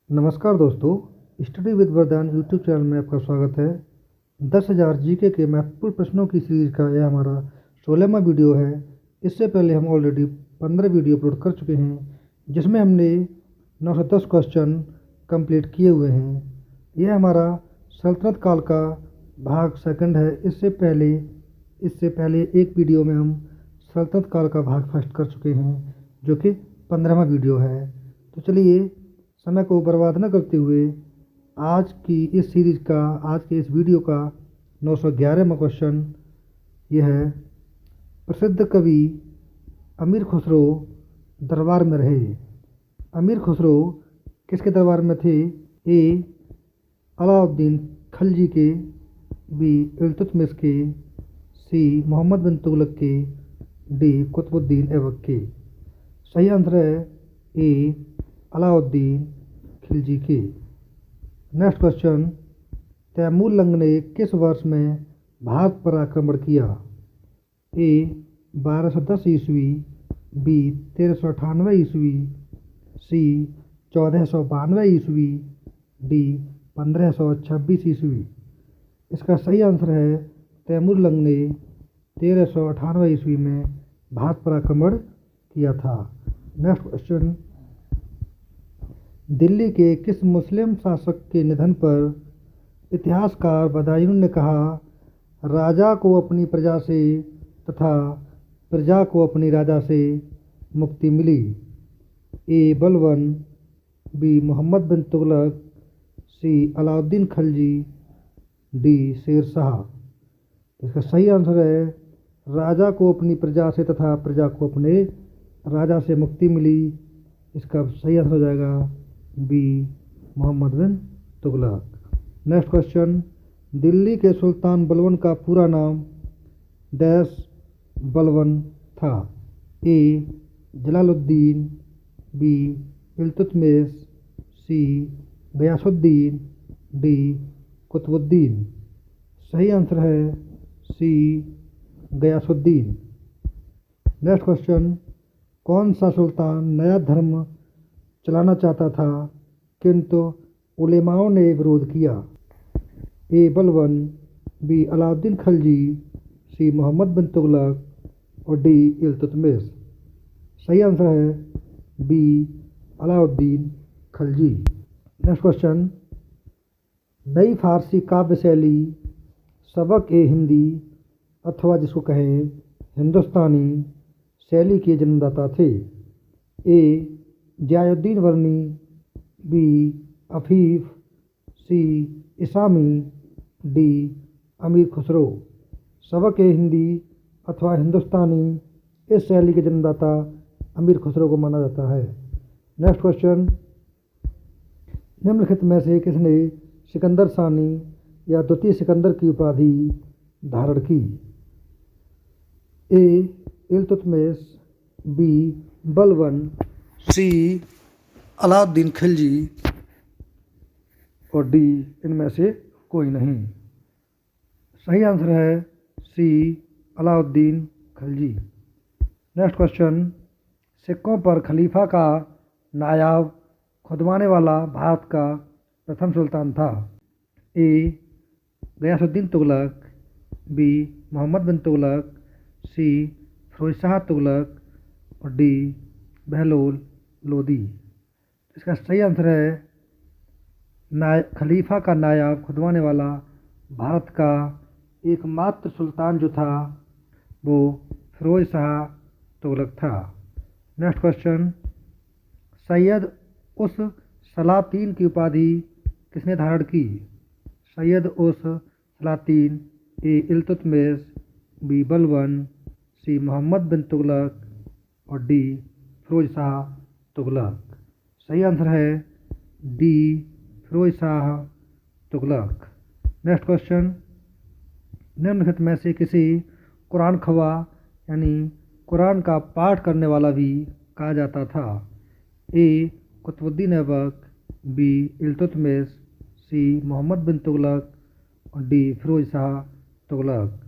नमस्कार दोस्तों, study with वरदान यूट्यूब चैनल में आपका स्वागत है। 10,000 जीके के महत्वपूर्ण प्रश्नों की सीरीज का यह हमारा 16वां वीडियो है। इससे पहले हम ऑलरेडी 15 वीडियो अपलोड कर चुके हैं, जिसमें हमने 910 क्वेश्चन कंप्लीट किए हुए हैं। यह हमारा सल्तनत काल का भाग सेकंड है। इससे पहले एक वीडियो में हम सल्तनत काल का भाग फर्स्ट कर चुके हैं, जो कि 15वां वीडियो है। तो चलिए, समय को बर्बाद न करते हुए आज के इस वीडियो का 911वां क्वेश्चन यह है। प्रसिद्ध कवि अमीर खुसरो दरबार में रहे। अमीर खुसरो किसके दरबार में थे? ए अलाउद्दीन खिलजी के, बी इल्तुतमिश के, सी मोहम्मद बिन तुगलक के, डी कुतुबुद्दीन ऐबक के। सही आंसर है ए अलाउद्दीन खिलजी के। नेक्स्ट क्वेश्चन, तैमूर लंग ने किस वर्ष में भारत पर आक्रमण किया? ए 1210 ईस्वी, बी 1398 ईस्वी, सी 1492 ईस्वी, डी 1526 ईस्वी। इसका सही आंसर है तैमूर लंग ने 1398 ईस्वी में भारत पर आक्रमण किया था। नेक्स्ट क्वेश्चन, दिल्ली के किस मुस्लिम शासक के निधन पर इतिहासकार बदायूं ने कहा, राजा को अपनी प्रजा से तथा प्रजा को अपनी राजा से मुक्ति मिली? ए बलबन, बी मोहम्मद बिन तुगलक, सी अलाउद्दीन खिलजी, डी शेर शाह। इसका सही आंसर है राजा को अपनी प्रजा से तथा प्रजा को अपने राजा से मुक्ति मिली। इसका सही आंसर हो जाएगा B Mohammad bin Tughlaq. Next question, Delhi के सुल्तान बलबन का पूरा नाम डैश बलबन था? ए जलालुद्दीन, बी इल्तुतमिश, सी गयासुद्दीन, डी कुतुबुद्दीन। सही आंसर है सी गयासुद्दीन। नेक्स्ट क्वेश्चन, कौन सा सुल्तान नया धर्म चलाना चाहता था किंतु उलेमाओं ने विरोध किया? A Balban, B Alauddin Khilji, C Mohammad bin Tughlaq और डी इल्तुतमिश। सही आंसर है B Alauddin Khilji. Next question, नई फारसी काव्य शैली सबक ए हिंदी अथवा जिसको कहें हिंदुस्तानी शैली के जन्मदाता थे? ए ज़ियाउद्दीन वर्नी, बी अफीफ, सी इसामी, डी अमीर खुसरो। सबक ए हिंदी अथवा हिंदुस्तानी इस शैली के जन्मदाता अमीर खुसरो को माना जाता है। नेक्स्ट क्वेश्चन, निम्नलिखित में से किसने सिकंदर सानी या द्वितीय सिकंदर की उपाधि धारण की? ए इल्तुतमिश, बी बलबन, सी अलाउद्दीन खिलजी और डी इनमें से कोई नहीं। सही आंसर है सी अलाउद्दीन खिलजी। नेक्स्ट क्वेश्चन, सिक्कों पर खलीफा का नायाब खुदवाने वाला भारत का प्रथम सुल्तान था? ए गयासुद्दीन तुगलक, बी मोहम्मद बिन तुगलक, सी फिरोज शाह तुगलक और डी बहलोल लोदी। इसका सही आंसर है खलीफा का नायाब खुदवाने वाला भारत का एकमात्र सुल्तान जो था वो फिरोज शाह तुगलक था। नेक्स्ट क्वेश्चन, सैयद उस सलातीन की उपाधि किसने धारण की? सैयद उस सलातीन, A Iltutmish, B Balban, C Mohammad bin Tughlaq और डी फिरोज शाह तुगलक। सही आंसर है D Firoz Shah Tughlaq. Next question, निम्नलिखित में से किसी कुरान खवा यानी कुरान का पाठ करने वाला भी कहा जाता था? ए कुतुबुद्दीन ऐबक, बी इल्तुतमिश, सी मोहम्मद बिन तुगलक और डी फिरोज शाह तुगलक।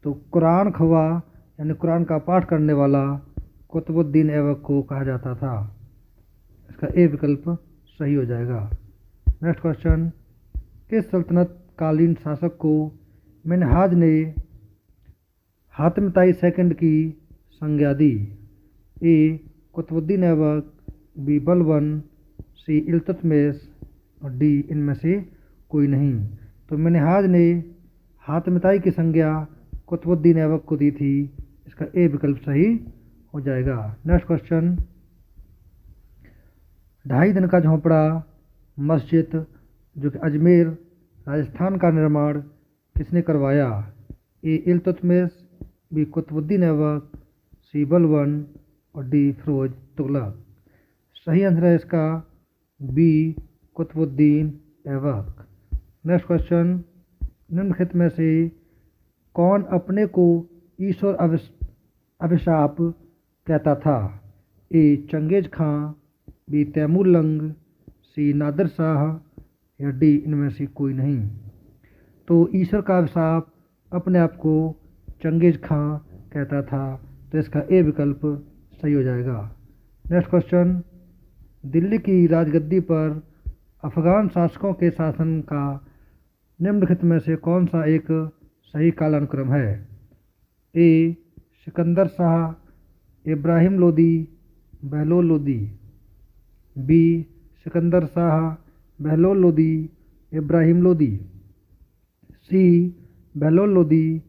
तो कुरान खवा यानी कुरान का पाठ करने वाला कुतुबुद्दीन ऐबक को कहा जाता था। इसका ए विकल्प सही हो जाएगा। नेक्स्ट क्वेश्चन, किस सल्तनत कालीन शासक को मिन्हाज ने हातमताई सेकंड की संज्ञा दी? ए कुतुबुद्दीन ऐबक, बी बलबन, सी इल्तुतमिश और डी इनमें से कोई नहीं। तो मिन्हाज ने हातमताई की संज्ञा कुतुबुद्दीन ऐबक को दी थी, इसका ए विकल्प सही हो जाएगा। नेक्स्ट क्वेश्चन, 2.5 दिन का झोंपड़ा मस्जिद जो कि अजमेर राजस्थान का निर्माण किसने करवाया? A Iltutmish, B Qutbuddin Aibak, C Balban और डी फिरोज तुगलक। सही आंसर है इसका B Qutbuddin Aibak. Next question, निम्नलिखित में से कौन अपने को ईश्वर अभिशाप कहता था? ए चंगेज खां, बी तैमूर लंग, सी नादिर शाह या डी इनमें से कोई नहीं। तो ईश्वर का अभिशाप अपने आप को चंगेज खां कहता था, तो इसका ए विकल्प सही हो जाएगा। नेक्स्ट क्वेश्चन, दिल्ली की राजगद्दी पर अफगान शासकों के शासन का निम्नलिखित में से कौन सा एक सही कालानुक्रम है? ए सिकंदर शाह, इब्राहिम लोदी, बहलोल लोदी, बी सिकंदर शाह, बहलोल लोदी, इब्राहिम लोदी, सी बहलोल लोदी,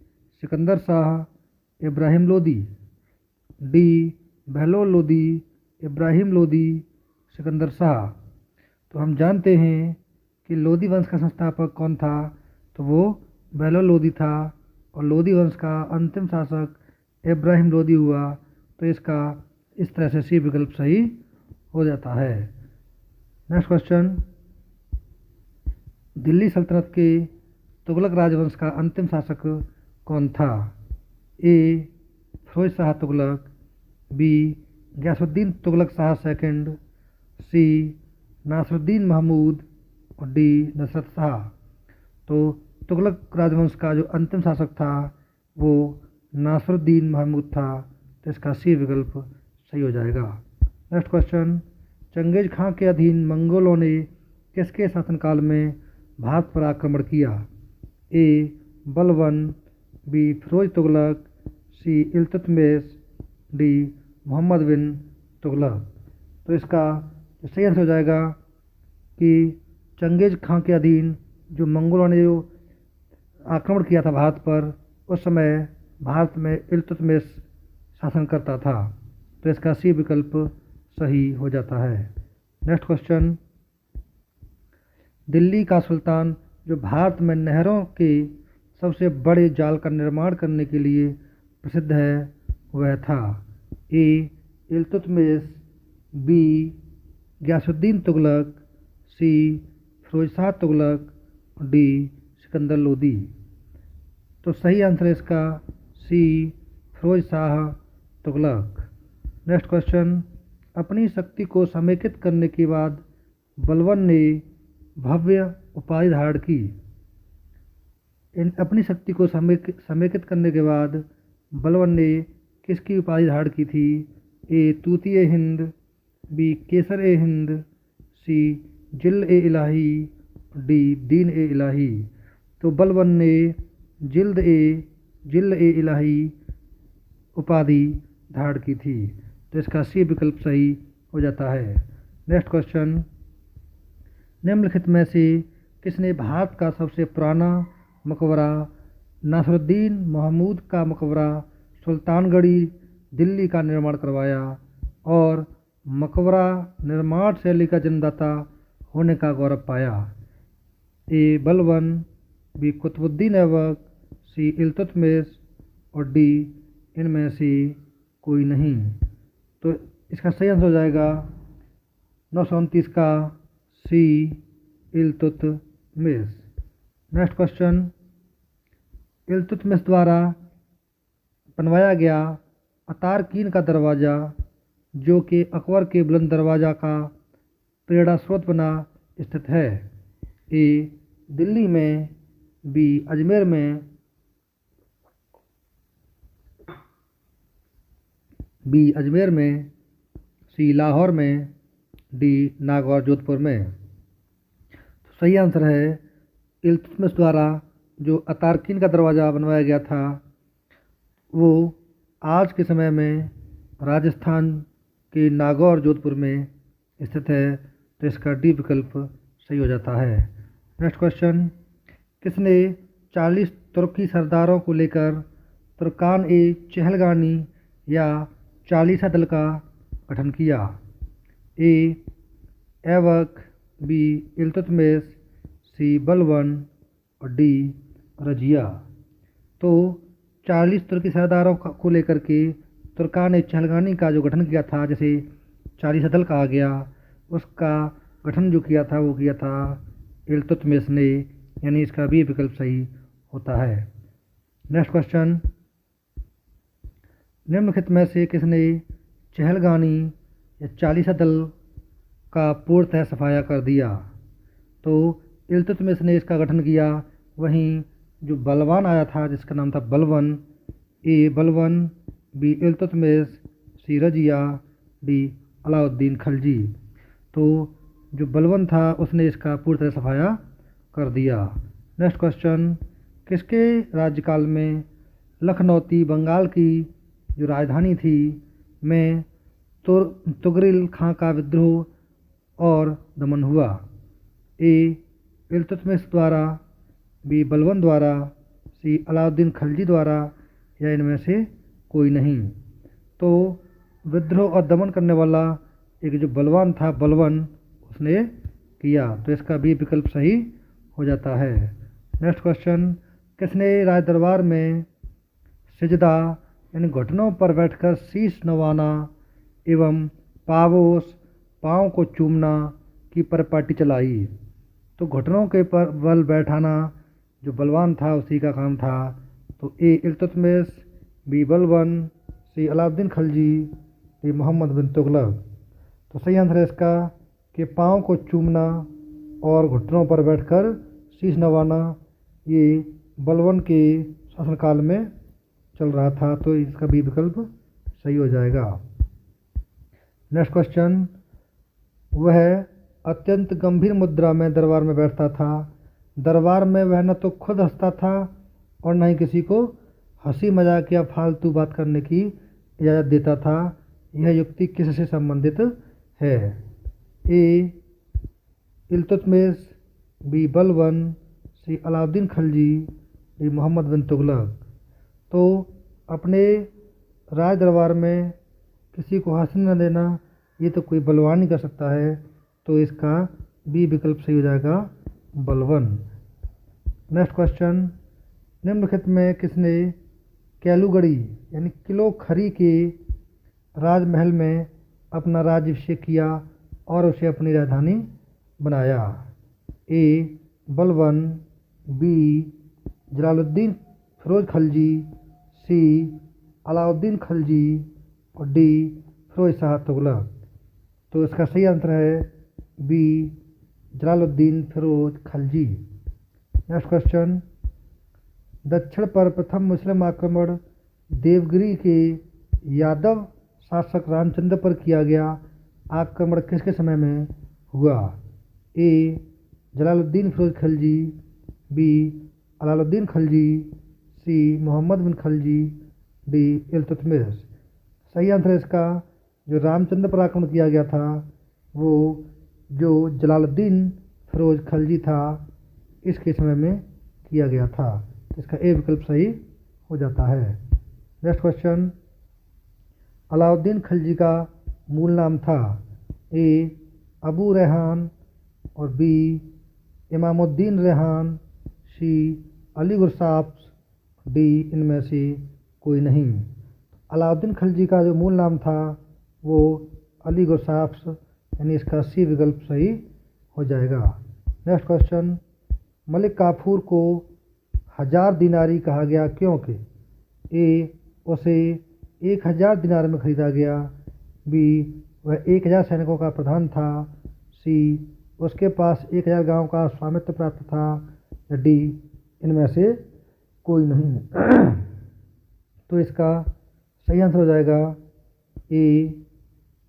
सिकंदर शाह, इब्राहिम लोदी, डी बहलोल लोदी, इब्राहिम लोदी, सिकंदर शाह। तो हम जानते हैं कि लोदी वंश का संस्थापक कौन था, तो वो बहलोल लोदी था और लोदी वंश का अंतिम शासक इब्राहिम लोदी हुआ, तो इसका इस तरह से सी विकल्प सही हो जाता है। नेक्स्ट क्वेश्चन, दिल्ली सल्तनत के तुगलक राजवंश का अंतिम शासक कौन था? ए फिरोज शाह तुगलक, बी गयासुद्दीन तुगलक शाह सेकंड, सी नासरुद्दीन महमूद और डी नसरत शाह। तो तुगलक राजवंश का जो अंतिम शासक था वो नासरुद्दीन महमूद था, तो इसका सी विकल्प सही हो जाएगा। नेक्स्ट क्वेश्चन, चंगेज खां के अधीन मंगोलों ने किसके शासनकाल में भारत पर आक्रमण किया? A Balban, B Firoz Tughlaq, C Iltutmish, D Mohammad bin Tughlaq. तो इसका सही आंसर हो जाएगा कि चंगेज खां के अधीन जो मंगोलों ने जो आक्रमण किया था भारत पर, उस समय भारत में इल्तुतमिश शासन करता था, तो इसका सी विकल्प सही हो जाता है। नेक्स्ट क्वेश्चन, दिल्ली का सुल्तान जो भारत में नहरों के सबसे बड़े जाल का निर्माण करने के लिए प्रसिद्ध है वह था? ए इल्तुतमिश, बी गयासुद्दीन तुगलक, सी फिरोज शाह तुगलक, डी सिकंदर लोदी। तो सही आंसर है इसका सी फिरोज शाह तुगलक। नेक्स्ट क्वेश्चन, अपनी शक्ति को समेकित करने के बाद बलबन ने भव्य उपाधि धारण की। अपनी शक्ति को समेकित करने के बाद बलबन ने किसकी उपाधि धारण की थी? ए तूती ए हिंद, बी केसर ए हिंद, सी जिल ए इलाही, डी दीन ए इलाही। तो बलबन ने जिल ए इलाही उपाधि धारण की थी, तो इसका सी विकल्प सही हो जाता है। नेक्स्ट क्वेश्चन, निम्नलिखित में से किसने भारत का सबसे पुराना मकबरा नासरुद्दीन महमूद का मकबरा सुल्तानगढ़ी दिल्ली का निर्माण करवाया और मकबरा निर्माण शैली का जन्मदाता होने का गौरव पाया? ए बलबन, बी कुतुबुद्दीन ऐबक, सी इल्तुतमिश और डी इनमें से कोई नहीं। तो इसका सही आंसर हो जाएगा 929 का सी इल्तुतमिश। नेक्स्ट क्वेश्चन, इल्तुतमिश द्वारा बनवाया गया अतारकीन का दरवाज़ा जो कि अकबर के बुलंद दरवाज़ा का प्रेरणा स्रोत बना स्थित है? ए दिल्ली में, बी अजमेर में, सी लाहौर में, डी नागौर जोधपुर में। तो सही आंसर है इल्तुतमिश द्वारा जो अतारकीन का दरवाज़ा बनवाया गया था वो आज के समय में राजस्थान के नागौर जोधपुर में स्थित है। तो इसका डी विकल्प सही हो जाता है। नेक्स्ट क्वेश्चन, किसने 40 तुर्की सरदारों को लेकर तुर्कान ए चहलगानी या चालीसा दल का गठन किया? ए ऐबक, बी इल्तुतमिश, सी बलबन और डी रजिया। तो 40 तुर्की सरदारों को लेकर के तुर्कान ए चहलगानी का जो गठन किया था, जैसे चालीसा दल कहा गया, उसका गठन जो किया था वो किया था इल्तुतमिश ने, यानी इसका भी विकल्प सही होता है। नेक्स्ट क्वेश्चन, निम्नलिखित में से किसने चहलगानी या चालीसा दल का पूर्णतः सफाया कर दिया? तो इल्तुतमिश ने इसका गठन किया। वहीं जो बलवान आया था जिसका नाम था बलबन, ए बलबन, बी इल्तुतमिश, सी रजिया, डी अलाउद्दीन खिलजी। तो जो बलबन था उसने इसका पूरी तरह सफाया कर दिया। नेक्स्ट क्वेश्चन, किसके राज्यकाल में लखनौती बंगाल की जो राजधानी थी में तुगरिल खां का विद्रोह और दमन हुआ? ए इल्तुतमिश द्वारा, बी बलबन द्वारा, सी अलाउद्दीन खिलजी द्वारा, या इनमें से कोई नहीं। तो विद्रोह और दमन करने वाला एक जो बलवान था बलबन, उसने किया। तो इसका भी विकल्प सही हो जाता है। नेक्स्ट क्वेश्चन, किसने राज दरबार में सिजदा यानी घुटनों पर बैठकर शीश नवाना एवं पावोस पाँव को चूमना की परिपाटी चलाई? तो घुटनों के पर बल बैठाना जो बलवान था उसी का काम था। तो ए इल्तुतमिश, बी बलबन, सी अलाउद्दीन खिलजी, डी मोहम्मद बिन तुगलक। तो सही आंसर है इसका कि पाँव को चूमना और घुटनों पर बैठकर शीश नवाना ये बलबन के शासनकाल में चल रहा था। तो इसका भी विकल्प सही हो जाएगा। नेक्स्ट क्वेश्चन, वह अत्यंत गंभीर मुद्रा में दरबार में बैठता था। दरबार में वह न तो खुद हंसता था और न ही किसी को हंसी मजाक या फालतू बात करने की इजाज़त देता था। यह युक्ति किससे संबंधित है? ए इल्तुतमिश, बी बलबन, सी अलाउद्दीन खिलजी, डी मोहम्मद बिन तुगलक। तो अपने राज दरबार में किसी को हंसने न देना ये तो कोई बलवान ही कर सकता है। तो इसका बी विकल्प सही हो जाएगा, बलबन। नेक्स्ट क्वेश्चन, निम्नलिखित में किसने कैलूगढ़ी यानी किलो खरी के राजमहल में अपना राज्याभिषेक किया और उसे अपनी राजधानी बनाया? ए बलबन, बी जलालुद्दीन फिरोज खिलजी, सी अलाउद्दीन खिलजी और डी फिरोज शाह तुगलक। तो इसका सही आंसर है B Jalaluddin Firoz Khilji. Next question, दक्षिण पर प्रथम मुस्लिम आक्रमण देवगिरी के यादव शासक रामचंद्र पर किया गया आक्रमण किसके समय में हुआ? ए जलालुद्दीन फिरोज खिलजी, बी अलाउद्दीन खिलजी, सी मोहम्मद बिन खिलजी, डी इल्तुतमिश। सही आंसर है इसका जो रामचंद्र पर आक्रमण किया गया था वो जो जलालुद्दीन फिरोज खिलजी था इसके समय में किया गया था। इसका ए विकल्प सही हो जाता है। नेक्स्ट क्वेश्चन, अलाउद्दीन खिलजी का मूल नाम था? ए अबू रेहान और बी इमामुद्दीन रेहान, सी अली गुरसाफ्स, डी इनमें से कोई नहीं। अलाउद्दीन खिलजी का जो मूल नाम था वो अली गुरसाफ्स, यानी इसका सी विकल्प सही हो जाएगा। नेक्स्ट क्वेश्चन, मलिक काफूर को 1000 दिनारी कहा गया क्योंकि? ए उसे 1000 दिनार में खरीदा गया, बी वह 1000 सैनिकों का प्रधान था, सी उसके पास 1000 गांव का स्वामित्व प्राप्त था, या डी इनमें से कोई नहीं। तो इसका सही आंसर हो जाएगा ए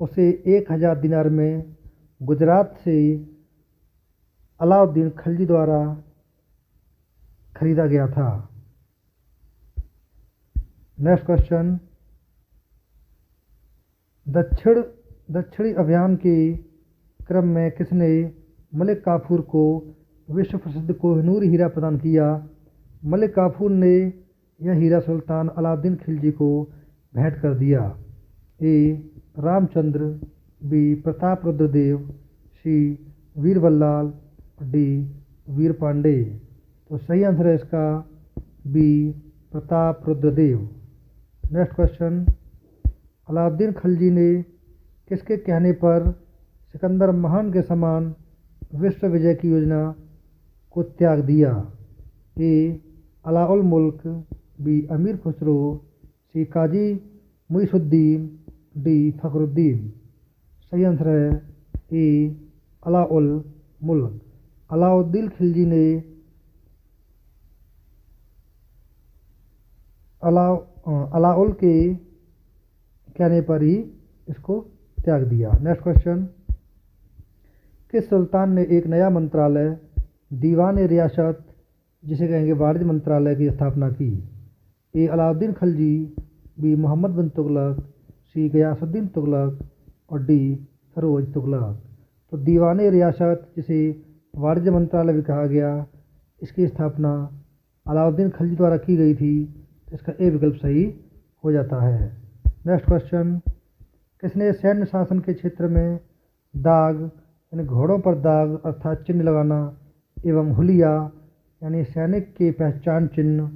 उसे 1000 दिनार में गुजरात से अलाउद्दीन खिलजी द्वारा खरीदा गया था। नेक्स्ट क्वेश्चन, दक्षिणी अभियान के क्रम में किसने मलिक काफूर को विश्व प्रसिद्ध कोहिनूर हीरा प्रदान किया? मलिक काफूर ने यह हीरा सुल्तान अलाउद्दीन खिलजी को भेंट कर दिया। A Ramachandra, B Pratap Rudradev, C Veer Ballal, D Veer Pandey. तो सही आंसर है इसका B Pratap Rudradev. Next question, Alauddin Khilji ने किसके कहने पर सिकंदर महान के समान विश्व विजय की योजना को त्याग दिया? ए अलाउल मुल्क, बी अमीर खुसरो, सी काजी मुइसुद्दीन, डी फखरुद्दीन। सही आंसर है ए अलाउल मुल्क। अलाउद्दीन खिलजी ने अलाउल के कहने पर ही इसको त्याग दिया। नेक्स्ट क्वेश्चन, किस सुल्तान ने एक नया मंत्रालय दीवान रियासत, जिसे कहेंगे वाणिज्य मंत्रालय, की स्थापना की? ए अलाउद्दीन खिलजी, बी मोहम्मद बिन तुगलक, सी गयासुद्दीन तुगलक और डी फिरोज तुगलक। तो दीवान रियासत, जिसे वाणिज्य मंत्रालय भी कहा गया, इसकी स्थापना अलाउद्दीन खिलजी द्वारा की गई थी। इसका ए विकल्प सही हो जाता है। नेक्स्ट क्वेश्चन, किसने सैन्य शासन के क्षेत्र में दाग यानी घोड़ों पर दाग अर्थात चिन्ह लगाना एवं हुलिया यानी सैनिक के पहचान चिन्ह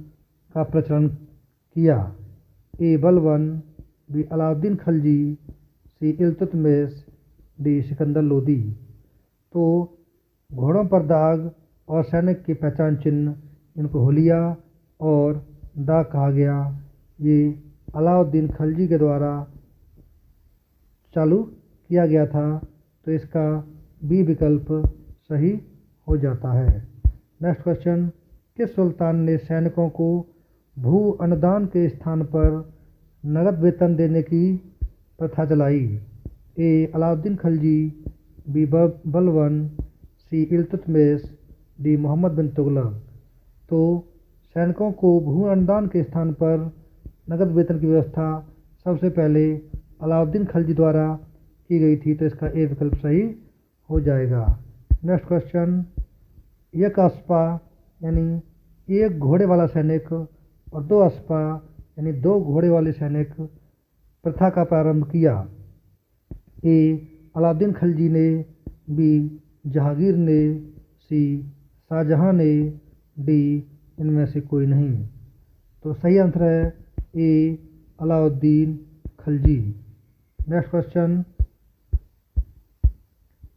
का प्रचलन किया? A Balban, B Alauddin Khilji, C Iltutmish, D Sikandar Lodi. तो घोड़ों पर दाग और सैनिक के पहचान चिन्ह, इनको हुलिया और दाग कहा गया, ये अलाउद्दीन खिलजी के द्वारा चालू किया गया था। तो इसका बी विकल्प सही हो जाता है। नेक्स्ट क्वेश्चन, किस सुल्तान ने सैनिकों को भू अनुदान के स्थान पर नगद वेतन देने की प्रथा चलाई? ए अलाउद्दीन खिलजी, बी बलबन, सी इल्तुतमिश, डी मोहम्मद बिन तुगलक। तो सैनिकों को भू अनुदान के स्थान पर नगद वेतन की व्यवस्था सबसे पहले अलाउद्दीन खिलजी द्वारा की गई थी। तो इसका ए विकल्प सही हो जाएगा। नेक्स्ट क्वेश्चन, एक अस्पा यानी एक घोड़े वाला सैनिक और दो अस्पा यानी दो घोड़े वाले सैनिक प्रथा का प्रारंभ किया? ए अलाउद्दीन खिलजी ने, बी जहांगीर ने, सी शाहजहां ने, डी इनमें से कोई नहीं। तो सही आंसर है ए अलाउद्दीन खिलजी। नेक्स्ट क्वेश्चन,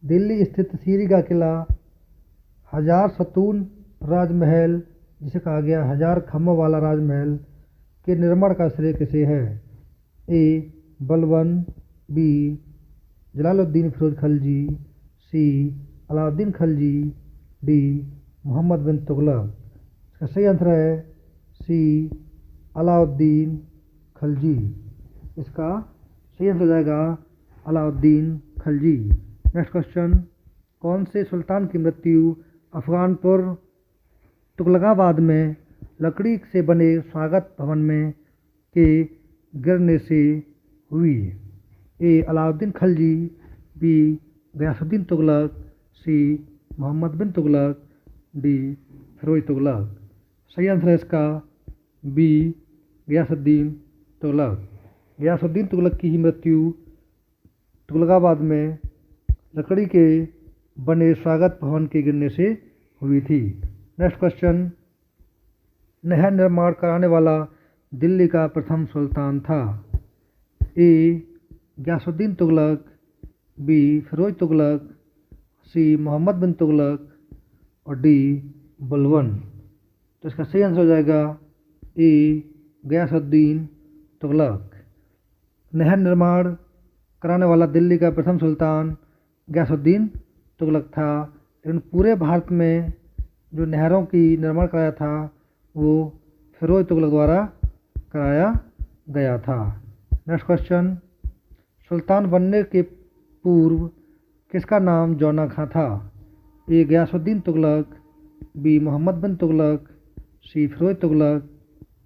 दिल्ली स्थित सीरी का किला हजार सतून राजमहल, जिसे कहा गया हजार खम्भों वाला राजमहल, के निर्माण का श्रेय किसे है? ए बलबन, बी जलालुद्दीन फिरोज खिलजी, सी अलाउद्दीन खिलजी, डी मोहम्मद बिन तुगलक। इसका सही आंसर है सी अलाउद्दीन खिलजी। इसका सही आंसर हो जाएगा अलाउद्दीन खिलजी। नेक्स्ट क्वेश्चन, कौन से सुल्तान की मृत्यु अफगानपुर तुगलकाबाद में लकड़ी से बने स्वागत भवन में के गिरने से हुई? ए अलाउद्दीन खिलजी, बी गयासुद्दीन तुगलक, सी मोहम्मद बिन तुगलक, डी फिरोज तुगलक। सही आंसर है इसका बी गयासुद्दीन तुगलक। गयासुद्दीन तुगलक की ही मृत्यु तुगलकाबाद में लकड़ी के बने स्वागत भवन के गिरने से हुई थी। नेक्स्ट क्वेश्चन, नहर निर्माण कराने वाला दिल्ली का प्रथम सुल्तान था? ए गयासुद्दीन तुगलक, बी फिरोज तुगलक, सी मोहम्मद बिन तुगलक और डी बलबन। तो इसका सही आंसर हो जाएगा ए गयासुद्दीन तुगलक। नहर निर्माण कराने वाला दिल्ली का प्रथम सुल्तान गयासुद्दीन तुगलक था। लेकिन पूरे भारत में जो नहरों की निर्माण कराया था वो फिरोज तुगलक द्वारा कराया गया था। नेक्स्ट क्वेश्चन, सुल्तान बनने के पूर्व किसका नाम जौना खां था? ए गयासुद्दीन तुगलक, बी मोहम्मद बिन तुगलक, सी फिरोज तुगलक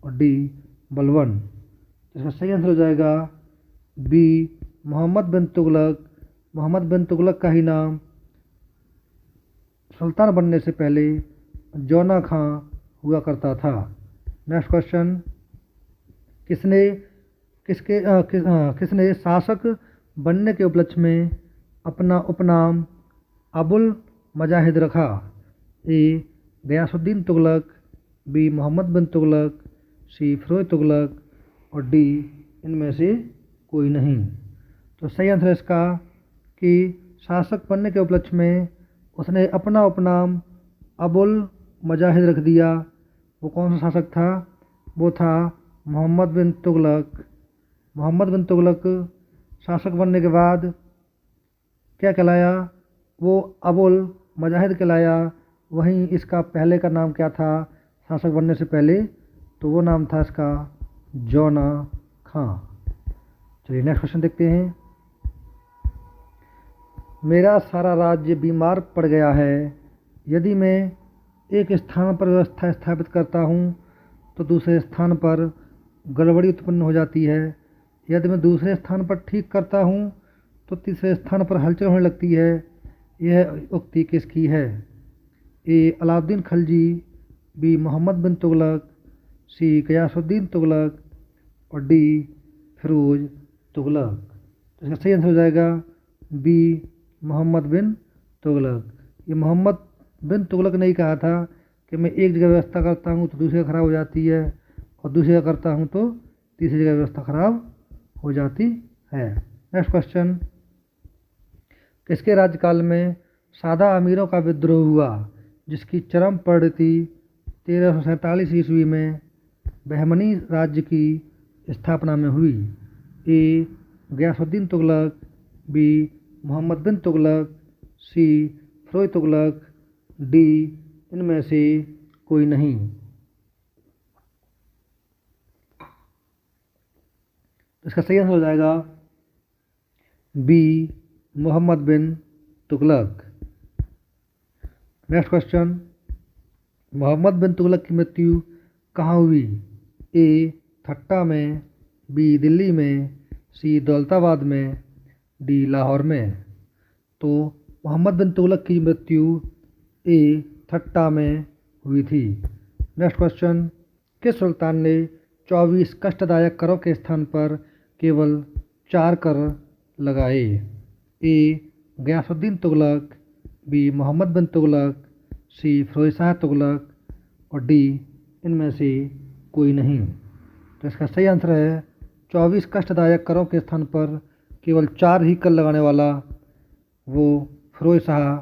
और डी बलबन। इसका सही आंसर हो जाएगा बी मोहम्मद बिन तुगलक। मोहम्मद बिन तुगलक का ही नाम सुल्तान बनने से पहले जौना खां हुआ करता था। नेक्स्ट क्वेश्चन, किसने शासक बनने के उपलक्ष्य में अपना उपनाम अबुल मजाहिद रखा? ए गयासुद्दीन तुगलक, बी मोहम्मद बिन तुगलक, सी फिरोज तुगलक और डी इनमें से कोई नहीं। तो सही आंसर है इसका कि शासक बनने के उपलक्ष्य में उसने अपना उपनाम अबुल मजाहिद रख दिया। वो कौन सा शासक था? वो था मोहम्मद बिन तुगलक। मोहम्मद बिन तुगलक शासक बनने के बाद क्या कहलाया? वो अबुल मजाहिद कहलाया। वहीं इसका पहले का नाम क्या था शासक बनने से पहले? तो वो नाम था इसका जौना खां। चलिए नेक्स्ट क्वेश्चन देखते हैं। मेरा सारा राज्य बीमार पड़ गया है। यदि मैं एक स्थान पर व्यवस्था स्थापित करता हूँ तो दूसरे स्थान पर गड़बड़ी उत्पन्न हो जाती है। यदि मैं दूसरे स्थान पर ठीक करता हूँ तो तीसरे स्थान पर हलचल होने लगती है। यह उक्ति किसकी है? ए अलाउद्दीन खिलजी, बी मोहम्मद बिन तुगलक, सी गयासुद्दीन तुगलक और डी फिरोज तुगलक। तो इसका सही आंसर हो जाएगा बी मोहम्मद बिन तुगलक। ये मोहम्मद बिन तुगलक ने ही कहा था कि मैं एक जगह व्यवस्था करता हूँ तो दूसरी जगह खराब हो जाती है और दूसरी जगह करता हूँ तो तीसरी जगह व्यवस्था खराब हो जाती है। नेक्स्ट क्वेश्चन, किसके राज्यकाल में सादा अमीरों का विद्रोह हुआ जिसकी चरम परिणति 1347 ईस्वी में बहमनी राज्य की स्थापना में हुई? ए गयासुद्दीन तुगलक, बी मोहम्मद बिन तुगलक, सी फिरोज तुगलक, डी इनमें से कोई नहीं। इसका सही आंसर हो जाएगा B Mohammad bin Tughlaq. Next question, Mohammad bin Tughlaq की मृत्यु कहाँ हुई? ए ठट्टा में, बी दिल्ली में, सी दौलताबाद में, डी लाहौर में। तो मोहम्मद बिन तुगलक की मृत्यु ए ठट्टा में हुई थी। नेक्स्ट क्वेश्चन, किस सुल्तान ने 24 कष्टदायक करों के स्थान पर केवल 4 कर लगाए? ए गयासुद्दीन तुगलक, बी मोहम्मद बिन तुगलक, सी फिरोज शाह तुगलक और डी इनमें से कोई नहीं। तो इसका सही आंसर है 24 कष्टदायक करों के स्थान पर केवल 4 ही कर लगाने वाला वो फिरोज शाह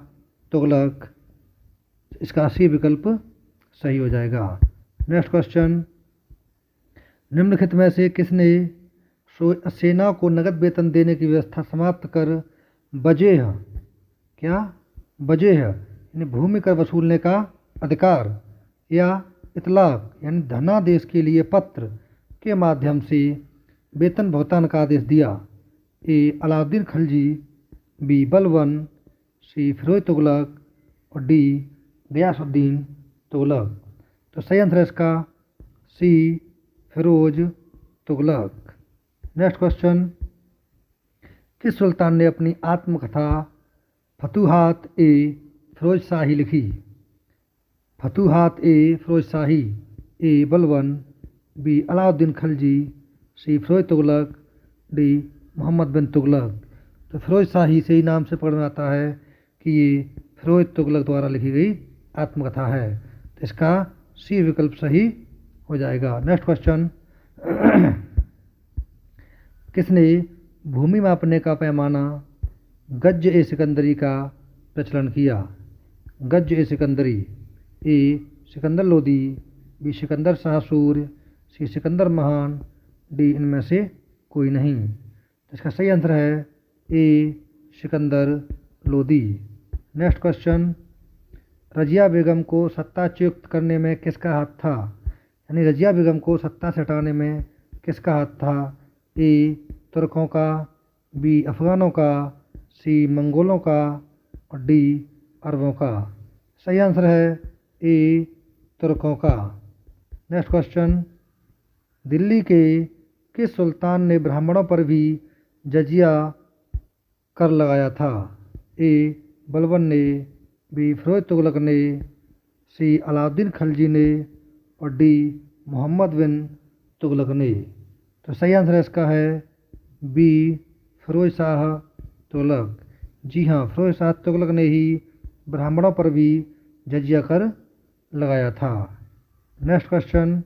तुगलक। इसका सी विकल्प सही हो जाएगा। नेक्स्ट क्वेश्चन, निम्नलिखित में से किसने सेना को नगद वेतन देने की व्यवस्था समाप्त कर बजेह यानी भूमि कर वसूलने का अधिकार या इतलाक यानी धनादेश के लिए पत्र के माध्यम से वेतन भुगतान का आदेश दिया? ए अलाउद्दीन खिलजी, बी बलबन, सी फिरोज तुगलक और डी गयासुद्दीन तुगलक। तो सही आंसर है इसका सी फिरोज तुगलक। नेक्स्ट क्वेश्चन, किस सुल्तान ने अपनी आत्मकथा फतूहात ए फिरोज शाही लिखी? फतूहात ए फिरोज शाही, ए बलबन, बी अलाउद्दीन खिलजी, सी फिरोज तुगलक, डी मोहम्मद बिन तुगलक। तो फिरोज शाही से ही नाम से पकड़ में आता है कि ये फिरोज तुगलक द्वारा लिखी गई आत्मकथा है। तो इसका सी विकल्प सही हो जाएगा। नेक्स्ट क्वेश्चन, किसने भूमि मापने का पैमाना गज ए सिकंदरी का प्रचलन किया? गज ए सिकंदरी, ए सिकंदर लोदी, बी सिकंदर शाह सूर्य, सी सिकंदर महान, डी इनमें से कोई नहीं। तो इसका सही आंसर है ए सिकंदर लोदी। नेक्स्ट क्वेश्चन, रजिया बेगम को सत्ताच्युत करने में किसका हाथ था? यानी रजिया बेगम को सत्ता से हटाने में किसका हाथ था? ए तुर्कों का, बी अफ़गानों का, सी मंगोलों का और डी अरबों का। सही आंसर है ए तुर्कों का। नेक्स्ट क्वेश्चन, दिल्ली के किस सुल्तान ने ब्राह्मणों पर भी जजिया कर लगाया था? ए बलबन ने, बी फिरोज तुगलक ने, सी अलाउद्दीन खिलजी ने और डी मोहम्मद बिन तुगलक ने। तो सही आंसर इसका है बी फिरोज शाह तुगलक। जी हाँ, फिरोज शाह तुगलक ने ही ब्राह्मणों पर भी जजिया कर लगाया था। नेक्स्ट क्वेश्चन,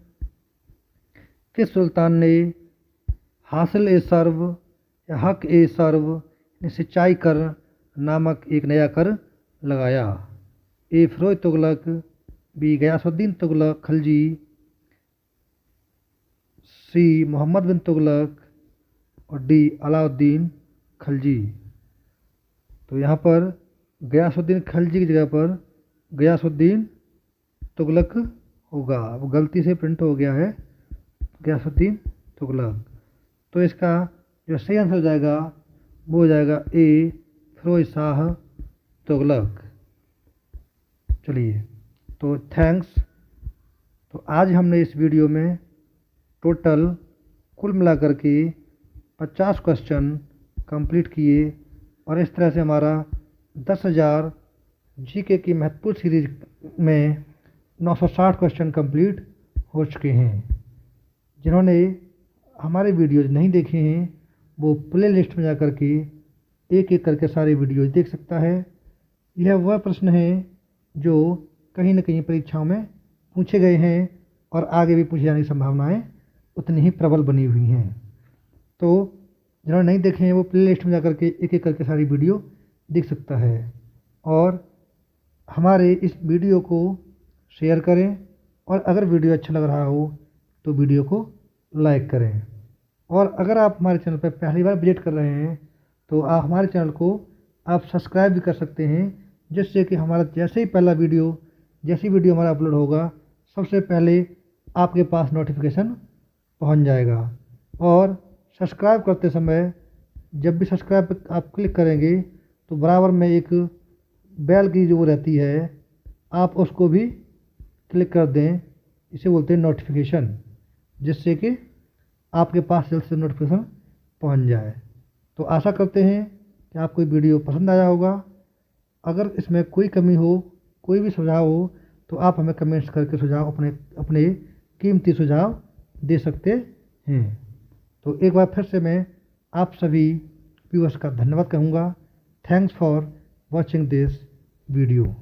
किस सुल्तान ने हासिल ए सर्व या हक ए सर्व सिंचाई कर नामक एक नया कर लगाया? ए फिरोज तुगलक, बी गयासुद्दीन तुगलक खिलजी, सी मोहम्मद बिन तुगलक और डी अलाउद्दीन खिलजी। तो यहाँ पर गयासुद्दीन खिलजी की जगह पर गयासुद्दीन तुगलक होगा, वो गलती से प्रिंट हो गया है गयासुद्दीन तुगलक। तो इसका जो सही आंसर हो जाएगा वो हो जाएगा ए फिरोज शाह तुगलक। चलिए, तो थैंक्स। तो आज हमने इस वीडियो में टोटल कुल मिलाकर के 50 क्वेश्चन कंप्लीट किए और इस तरह से हमारा 10,000 जीके की महत्वपूर्ण सीरीज में 960 क्वेश्चन कंप्लीट हो चुके हैं। जिन्होंने हमारे वीडियोज नहीं देखे हैं वो प्ले लिस्ट में जाकर के एक एक करके सारे वीडियोज देख सकता है। यह वह प्रश्न है जो कहीं न कहीं परीक्षाओं में पूछे गए हैं और आगे भी पूछे जाने की संभावनाएं उतनी ही प्रबल बनी हुई हैं। तो जिन्होंने नहीं देखे हैं वो प्ले लिस्ट में जाकर के एक एक करके सारी वीडियो देख सकता है। और हमारे इस वीडियो को शेयर करें और अगर वीडियो अच्छा लग रहा हो तो वीडियो को लाइक करें। और अगर आप हमारे चैनल पर पहली बार विजिट कर रहे हैं तो आप हमारे चैनल को आप सब्सक्राइब भी कर सकते हैं, जिससे कि हमारा जैसे ही वीडियो हमारा अपलोड होगा सबसे पहले आपके पास नोटिफिकेशन पहुंच जाएगा। और सब्सक्राइब करते समय जब भी सब्सक्राइब पर आप क्लिक करेंगे तो बराबर में एक बेल की जो रहती है आप उसको भी क्लिक कर दें, इसे बोलते हैं नोटिफिकेशन, जिससे कि आपके पास जल्द से नोटिफिकेशन पहुंच जाए। तो आशा करते हैं कि आपको वीडियो पसंद आया होगा। अगर इसमें कोई कमी हो, कोई भी सुझाव हो तो आप हमें कमेंट्स करके सुझाव अपने कीमती सुझाव दे सकते हैं। तो एक बार फिर से मैं आप सभी व्यूअर्स का धन्यवाद कहूँगा। Thanks for watching this video.